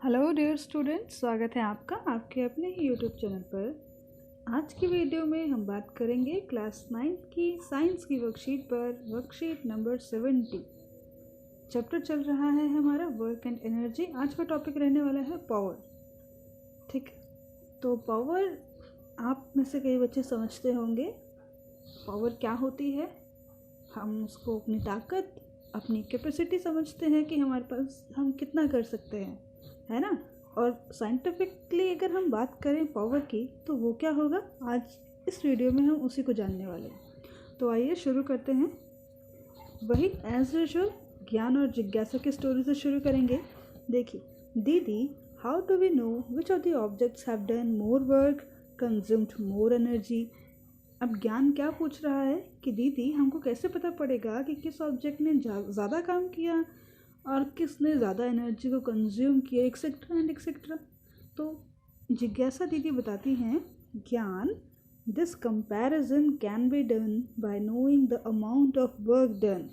Hello dear students, स्वागत है आपका आपके अपने ही यूट्यूब चैनल पर। आज की वीडियो में हम बात करेंगे क्लास 9 की साइंस की वर्कशीट पर, वर्कशीट नंबर 70। चैप्टर चल रहा है हमारा वर्क एंड एनर्जी। आज का टॉपिक रहने वाला है पावर। ठीक, तो पावर आप में से कई बच्चे समझते होंगे पावर क्या होती है। हम उसको अपनी ताकत, अपनी कैपेसिटी समझते हैं कि हमारे पास हम कितना कर सकते हैं, है ना। और साइंटिफिकली अगर हम बात करें पावर की तो वो क्या होगा, आज इस वीडियो में हम उसी को जानने वाले हैं। तो आइए शुरू करते हैं। वही एज यूजुअल ज्ञान और जिज्ञासा की स्टोरी से शुरू करेंगे। देखिए, दीदी, how do we know which of the objects have done more work, consumed more energy. अब ज्ञान क्या पूछ रहा है कि दीदी हमको कैसे पता पड़ेगा कि किस ऑब्जेक्ट ने ज़्यादा काम किया और किसने ज़्यादा एनर्जी को कंज्यूम किया, एक्सेट्रा एंड एक्सेट्रा। तो जिज्ञासा दीदी बताती हैं, ज्ञान, this comparison can be done by knowing the amount of work done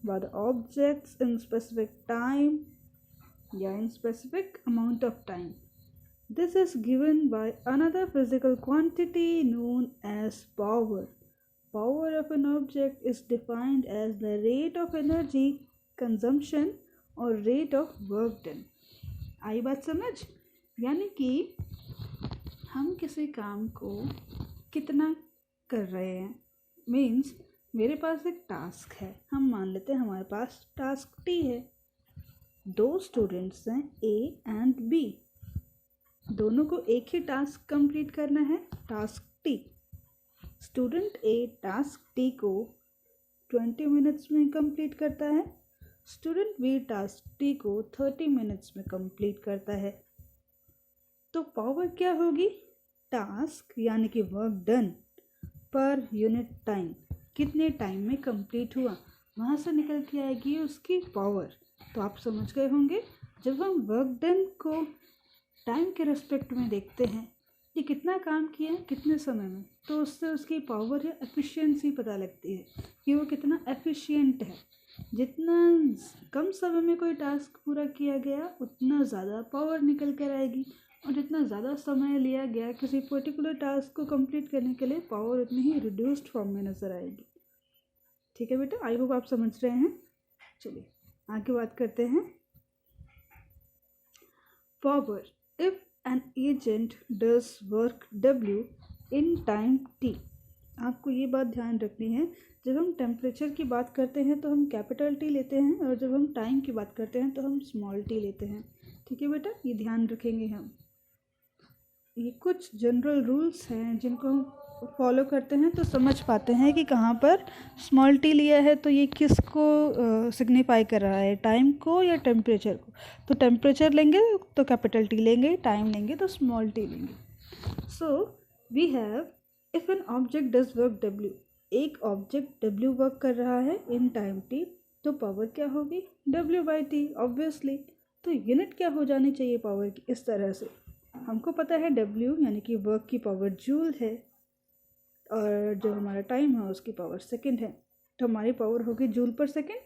by the objects in specific time या in specific amount of time. This is given by another physical quantity known as power. Power of an object is defined as the rate of energy consumption और rate of work done. आई बात समझ? यानी कि हम किसी काम को कितना कर रहे हैं, मीन्स मेरे पास एक टास्क है, हम मान लेते हैं हमारे पास टास्क टी है। दो स्टूडेंट्स हैं ए एंड बी, दोनों को एक ही टास्क कंप्लीट करना है, टास्क टी। स्टूडेंट ए टास्क टी को 20 मिनट्स में कंप्लीट करता है, स्टूडेंट बी टास्क टी को 30 मिनट्स में कंप्लीट करता है। तो पावर क्या होगी, टास्क यानी कि work done per unit time, कितने टाइम में कंप्लीट हुआ, वहाँ से निकल के आएगी उसकी पावर। तो आप समझ गए होंगे, जब हम वर्क डन को टाइम के रेस्पेक्ट में देखते हैं कि कितना काम किया है कितने समय में, तो उससे उसकी पावर या एफिशिएंसी पता लगती है कि वो कितना एफिशिएंट है। जितना कम समय में कोई टास्क पूरा किया गया उतना ज़्यादा पावर निकल कर आएगी, और जितना ज़्यादा समय लिया गया किसी पर्टिकुलर टास्क को कंप्लीट करने के लिए, पावर उतनी ही रिड्यूस्ड फॉर्म में नज़र आएगी। ठीक है बेटा, आई होप आप समझ रहे हैं। चलिए आगे बात करते हैं। Power, if an agent does work W in time T, आपको ये बात ध्यान रखनी है, जब हम टेम्परेचर की बात करते हैं तो हम कैपिटल टी लेते हैं, और जब हम टाइम की बात करते हैं तो हम स्मॉल टी लेते हैं। ठीक है बेटा, ये ध्यान रखेंगे हम। ये कुछ जनरल रूल्स हैं जिनको हम फॉलो करते हैं तो समझ पाते हैं कि कहाँ पर स्मॉल टी लिया है तो ये किसको सिग्निफाई कर रहा है, टाइम को या टेम्परेचर को। तो टेम्परेचर लेंगे तो कैपिटल टी लेंगे, टाइम लेंगे तो स्मॉल टी लेंगे। So we have, if an object does work W, एक ऑब्जेक्ट डब्ल्यू वर्क कर रहा है इन टाइम टी, तो पावर क्या होगी, डब्ल्यू बाई टी ऑब्वियसली। तो यूनिट क्या हो जानी चाहिए पावर की, इस तरह से हमको पता है डब्ल्यू यानी कि वर्क की पावर जूल है, और जो हमारा टाइम है उसकी पावर सेकंड है, तो हमारी पावर होगी जूल पर सेकंड,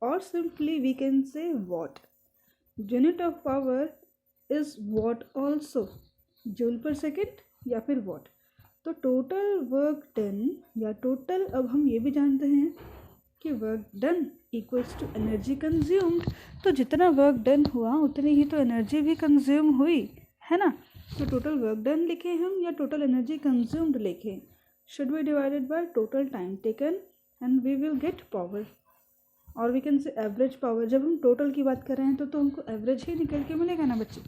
और simply we can say watt. Unit of power is watt also, joule per second या फिर वॉट। तो टोटल वर्क डन या टोटल, अब हम ये भी जानते हैं कि work done equals to energy consumed, तो जितना वर्क डन हुआ उतनी ही तो एनर्जी भी कंज्यूम हुई, है ना। तो टोटल वर्क डन लिखें हम या टोटल एनर्जी कंज्यूम्ड लिखें, should be divided by total time taken and we will get power, और we can say average power। जब हम टोटल की बात कर रहे हैं तो हमको एवरेज ही निकल के मिलेगा ना बच्चे।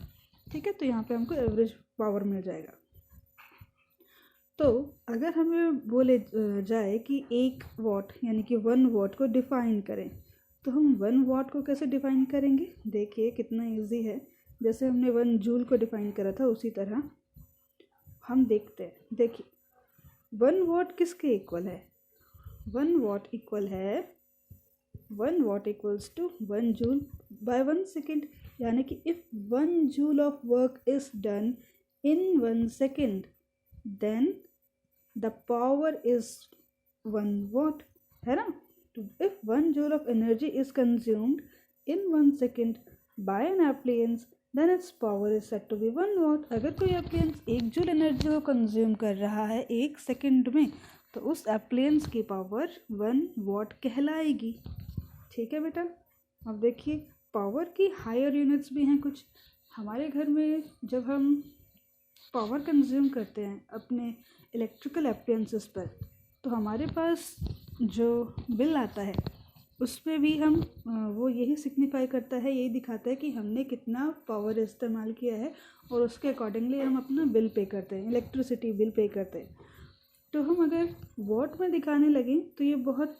ठीक है, तो यहाँ पे हमको एवरेज पावर मिल जाएगा। तो अगर हमें बोले जाए कि 1 वॉट यानी कि 1 वॉट को डिफ़ाइन करें, तो हम 1 वॉट को कैसे डिफ़ाइन करेंगे, देखिए कितना ईजी है। जैसे हमने 1 जूल को डिफ़ाइन करा था उसी तरह हम देखते हैं। देखिए 1 वॉट किसके इक्वल है, 1 वॉट इक्वल है, 1 watt equals to 1 joule by 1 second, यानी कि if 1 joule of work is done in 1 second then the power is 1 watt, है ना। तो if 1 joule of energy is consumed in 1 second, by an appliance, then its power is said to be 1 watt. अगर कोई appliance 1 joule energy को consume कर रहा है 1 second में, तो उस appliance की पावर 1 वाट कहलाएगी. ठीक है बेटा. अब देखिए पावर की हायर यूनिट्स भी हैं कुछ. हमारे घर में जब हम पावर कंज्यूम करते हैं अपने इलेक्ट्रिकल अप्लायंसेस पर, तो हमारे पास जो बिल आता है उसमें भी हम वो यही सिग्निफाई करता है, यही दिखाता है कि हमने कितना पावर इस्तेमाल किया है, और उसके अकॉर्डिंगली हम अपना बिल पे करते हैं, इलेक्ट्रिसिटी बिल पे करते हैं. तो हम अगर वॉट में दिखाने लगें तो ये बहुत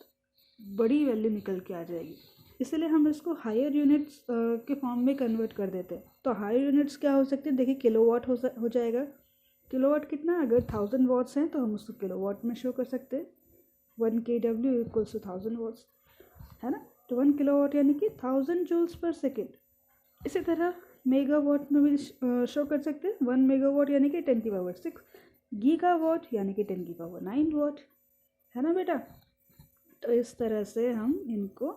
बड़ी वैल्यू निकल के आ जाएगी, इसलिए हम इसको हायर यूनिट्स के फॉर्म में कन्वर्ट कर देते हैं. तो हायर यूनिट्स क्या हो सकते हैं, देखिए किलोवाट हो जाएगा. किलोवाट कितना, अगर 1000 वाट्स हैं तो हम उसको किलोवाट में शो कर सकते हैं. 1 kW इक्वल्स टू 1000 वाट्स, है ना. तो 1 किलोवाट यानी कि 1000 जूल्स पर सेकेंड. इसी तरह मेगावाट में भी शो कर सकते हैं. 1 मेगावाट यानी कि 10 की पावर 6. गीगावाट यानी कि 10 की पावर 9 वाट, है ना बेटा. तो इस तरह से हम इनको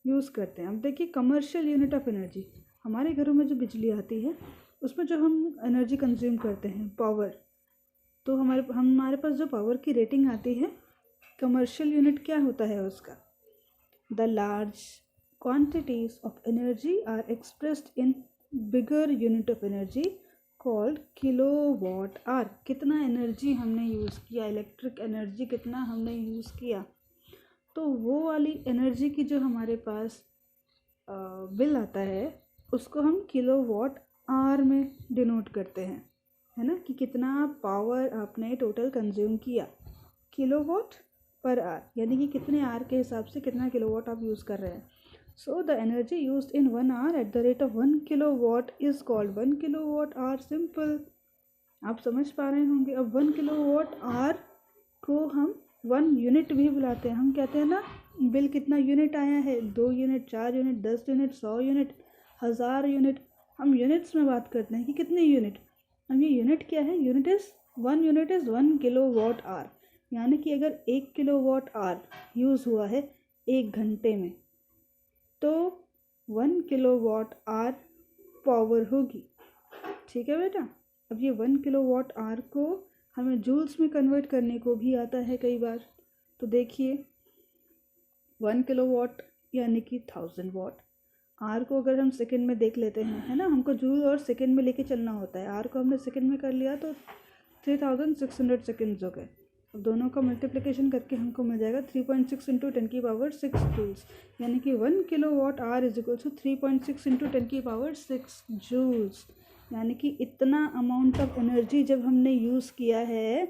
यूज़ करते हैं. अब देखिए कमर्शियल यूनिट ऑफ एनर्जी, हमारे घरों में जो बिजली आती है उसमें जो हम एनर्जी कंज्यूम करते हैं पावर, तो हमारे पास जो पावर की रेटिंग आती है, कमर्शियल यूनिट क्या होता है उसका. The large quantities of energy are expressed in bigger unit of energy called kilowatt hour. कितना एनर्जी हमने यूज़ किया, इलेक्ट्रिक एनर्जी कितना हमने यूज़ किया, तो वो वाली एनर्जी की जो हमारे पास बिल आता है उसको हम किलोवाट आवर में डिनोट करते हैं, है ना, कि कितना पावर आपने टोटल कंज्यूम किया. किलोवाट पर आवर यानी कि कितने आवर के हिसाब से कितना किलोवाट आप यूज़ कर रहे हैं. So the energy used in 1 hour at the rate of 1 kilowatt is called 1 kilowatt hour. Simple, आप समझ पा रहे होंगे. अब 1 किलोवाट आवर को हम 1 यूनिट भी बुलाते हैं. हम कहते हैं ना बिल कितना यूनिट आया है, 2 unit, 4 unit, 10 unit, 100 unit, 1000 unit. हम यूनिट्स में बात करते हैं कि कितने यूनिट. अब ये यूनिट क्या है, unit is 1 unit is 1 kilowatt our. यानी कि अगर 1 किलोवाट आवर यूज़ हुआ है 1 घंटे में, तो 1 किलोवाट आवर पावर होगी. ठीक है बेटा. अब ये 1 किलोवाट आवर को हमें जूल्स में कन्वर्ट करने को भी आता है कई बार. तो देखिए 1 किलोवाट यानी कि 1000 वाट. आर को अगर हम सेकंड में देख लेते हैं, है ना, हमको जूल और सेकंड में लेके चलना होता है. आर को हमने सेकंड में कर लिया तो 3600 सेकंड्स हो गए. अब दोनों का मल्टीप्लिकेशन करके हमको मिल जाएगा 3.6 इंटू 10 की पावर 6 जूल्स. यानी कि 1 kilowatt hour is equal to 3.6 into 10 की पावर 6 जूल्स. यानी कि इतना अमाउंट ऑफ एनर्जी जब हमने यूज़ किया है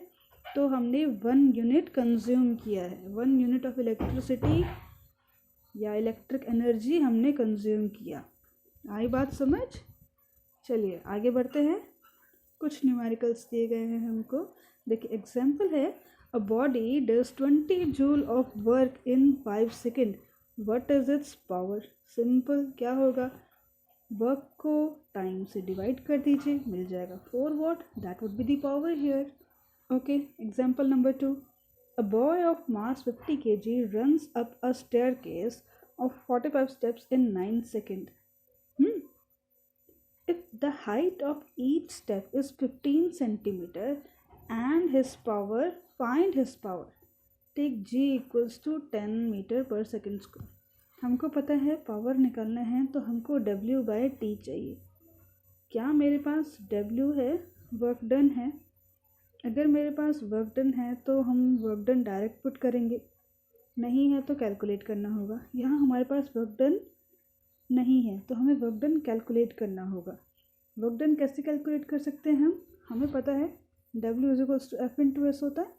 तो हमने 1 यूनिट कंज्यूम किया है. 1 यूनिट ऑफ इलेक्ट्रिसिटी या इलेक्ट्रिक एनर्जी हमने कंज्यूम किया. आई बात समझ. चलिए आगे बढ़ते हैं. कुछ न्यूमेरिकल्स दिए गए हैं हमको. देखिए एग्जाम्पल है, a body does 20 joule of work in 5 second. What is it's power. Simple, क्या होगा, वर्क को टाइम से डिवाइड कर दीजिए, मिल जाएगा 4 watt. That would be the power here. Okay, example number 2. A boy of mass 50 kg runs up a staircase of 45 steps in 9 seconds. If the height of each step is 15 centimeter and his power, find his power. Take g equals to 10 meter per second square. हमको पता है power निकालना है तो हमको w by t चाहिए. क्या मेरे पास w है, वर्क डन है. अगर मेरे पास वर्क डन है तो हम वर्क डन डायरेक्ट पुट करेंगे, नहीं है तो कैलकुलेट करना होगा. यहाँ हमारे पास वर्क डन नहीं है तो हमें वर्क डन कैलकुलेट करना होगा. वर्क डन कैसे कैलकुलेट कर सकते हैं हम, हमें पता है W is equals to F into S होता है,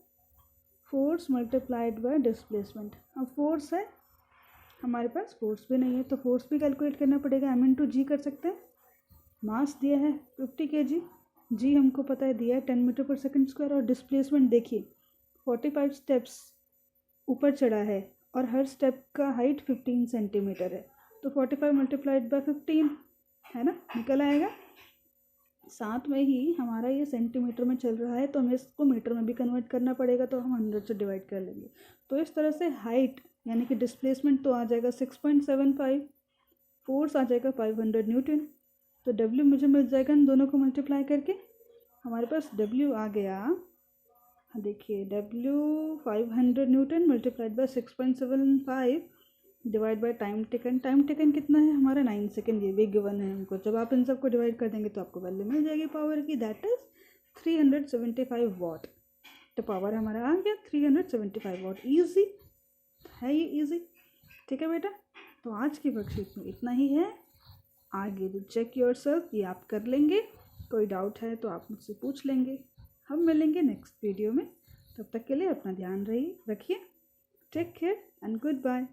फोर्स मल्टीप्लाइड बाय डिस्प्लेसमेंट. अब फोर्स है हमारे पास, फोर्स भी नहीं है तो फोर्स भी कैलकुलेट करना पड़ेगा. M इंटू जी कर सकते हैं. मास दिया है 50 kg, जी हमको पता है दिया है 10 मीटर पर सेकंड स्क्वायर. और डिस्प्लेसमेंट देखिए 45 स्टेप्स ऊपर चढ़ा है और हर स्टेप का हाइट 15 सेंटीमीटर है, तो 45 मल्टीप्लाइड बाय 15 है ना, निकल आएगा. साथ में ही हमारा ये सेंटीमीटर में चल रहा है तो हमें इसको मीटर में भी कन्वर्ट करना पड़ेगा, तो हम 100 से डिवाइड कर लेंगे. तो इस तरह से हाइट यानी कि डिस्प्लेसमेंट तो आ जाएगा 6.75. फोर्स आ जाएगा 500 न्यूटन। तो W मुझे मिल जाएगा इन दोनों को मल्टीप्लाई करके। हमारे पास W आ गया, देखिए W 500 Newton multiplied by 6.75 divide by time taken. Time taken कितना है हमारा 9 सेकेंड, ये भी गिवन है हमको। जब आप इन सबको डिवाइड कर देंगे तो आपको वैल्यू मिल जाएगी पावर की, दैट इज़ 375 वाट। तो पावर हमारा आ गया 375 वाट। ईजी है ये, ईजी। ठीक है बेटा, तो आज की वर्कशीट में इतना ही है। आगे तो चेक योरसेल्फ, ये आप कर लेंगे। कोई डाउट है तो आप मुझसे पूछ लेंगे। हम मिलेंगे नेक्स्ट वीडियो में, तब तक के लिए अपना ध्यान रखिए। Take care and good bye.